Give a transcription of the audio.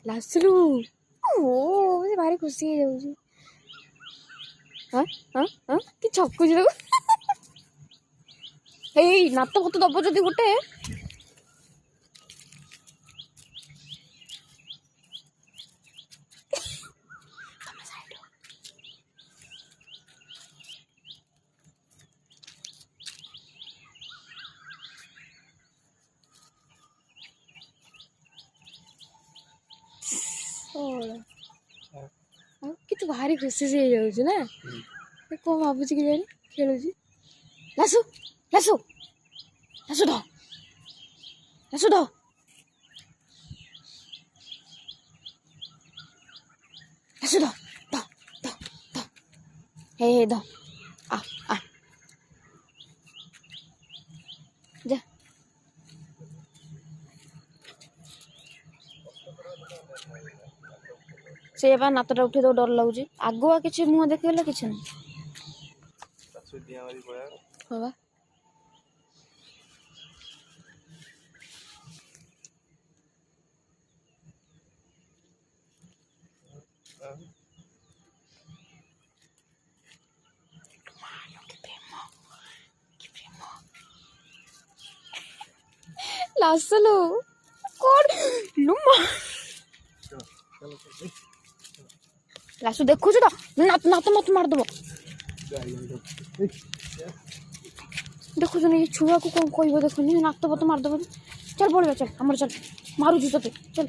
ଲାସିଲୁ ସେ ଭାରି ଖୁସି ହେଇଯାଉଛି। ହଁ ହଁ ହଁ କି ଛକୁଛି ତାକୁ। ଏଇ ନାତ ଫତ ଦବ ଯଦି ଗୋଟେ कि तू भारी खुशी से ହେଇଯାଉଛୁ ନା କଣ ଭାବୁଛି କି ଜାଣି ଖେଳୁଛି। ଲାସୁ ଲାସୁ ଲାସୁ ଧ ଲାସୁ ଧ ଲାସୁ ଧ ଧ ଧ ଧ ହେ ଧ ଆ ଆ ଯା ସେ ବା ନାତଟା ଉଠେଇ ଦଉ ଡର ଲାଗୁଛି। ଆଗୁଆ କିଛି ମୁହଁ ଦେଖେଇଲେ କିଛି ନାହିଁ। ହଁ ବା ଲାସଲୁ କଣ ଲୁମା ଲାସୁ ଦେଖୁଛୁ ତ ନାତ ମତେ ମାରିଦବ। ଦେଖୁଛୁ ନା ଏ ଛୁଆକୁ କଣ କହିବ ଦେଖୁନି ନାତ ମତେ ମାରିଦବ। ଚାଲ ପଳେଇବା ଚାଲ ଆମର ଚାଲ ମାରୁଛୁ ତତେ ଚାଲ।